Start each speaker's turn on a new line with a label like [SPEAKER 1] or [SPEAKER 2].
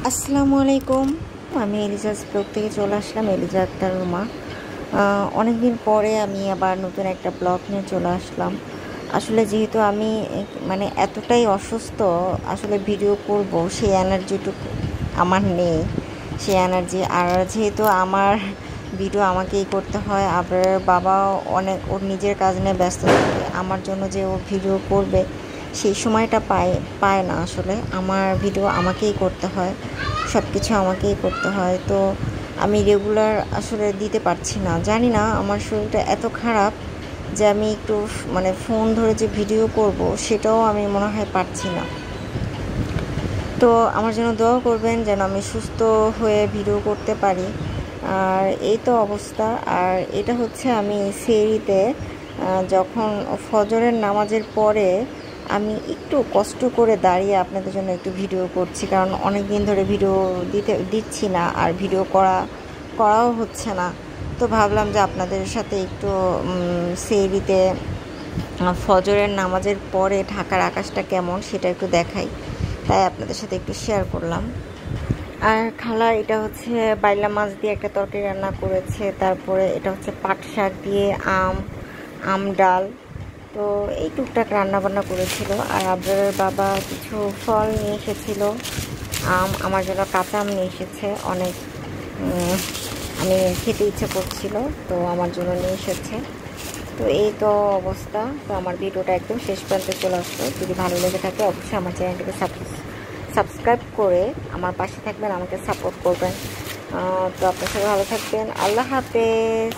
[SPEAKER 1] আসসালামু আলাইকুম। আমি এলিজাস ব্লগ থেকে চলে আসলাম, এলিজা আক্তার রুমা। অনেকদিন পরে আমি আবার নতুন একটা ব্লগ নিয়ে চলে আসলাম। আসলে যেহেতু আমি এতটাই অসুস্থ, আসলে ভিডিও করব সেই এনার্জিটুকু আমার নেই, সেই এনার্জি। আর যেহেতু আমার ভিডিও আমাকেই করতে হয়, আবার বাবাও অনেক ওর নিজের কাজ নিয়ে ব্যস্ত থাকে, আমার জন্য যে ও ভিডিও করবে সেই সময়টা পায় না। আসলে আমার ভিডিও আমাকেই করতে হয়, সব কিছু আমাকেই করতে হয়। তো আমি রেগুলার আসলে দিতে পারছি না। জানি না আমার শরীরটা এত খারাপ যে আমি একটু ফোন ধরে যে ভিডিও করব সেটাও আমি মনে হয় পারছি না। তো আমার জন্য দোয়া করবেন যেন আমি সুস্থ হয়ে ভিডিও করতে পারি। আর এই তো অবস্থা। আর এটা হচ্ছে আমি সেহরিতে যখন ফজরের নামাজের পরে আমি একটু কষ্ট করে দাঁড়িয়ে আপনাদের জন্য একটু ভিডিও করছি, কারণ অনেক দিন ধরে ভিডিও দিচ্ছি না, আর ভিডিও করাও হচ্ছে না। তো ভাবলাম যে আপনাদের সাথে একটু সেহরিতে ফজরের নামাজের পরে ঢাকার আকাশটা কেমন সেটা একটু দেখাই, তাই আপনাদের সাথে একটু শেয়ার করলাম। আর খালা এটা হচ্ছে বাইলা মাছ দিয়ে একটা তরকারি রান্না করেছে, তারপরে এটা হচ্ছে পাট শাক দিয়ে আম ডাল। তো এই টুকটাক রান্না বান্না করেছিল। আর আবরারের বাবা কিছু ফল নিয়ে এসেছিল, আমার জন্য কাঁচা আম নিয়ে এসেছে অনেক। আমি খেতে ইচ্ছে করছিল, তো আমার জন্য নিয়ে এসেছে। তো এই তো অবস্থা। তো আমার ভিডিওটা একদম শেষ প্রান্তে চলে আসলো। যদি ভালো লেগে থাকে অবশ্যই আমার চ্যানেলটিকে সাবস্ক্রাইব করে আমার পাশে থাকবেন, আমাকে সাপোর্ট করবেন। তো আপনার সাথে ভালো থাকবেন। আল্লাহ হাফেজ।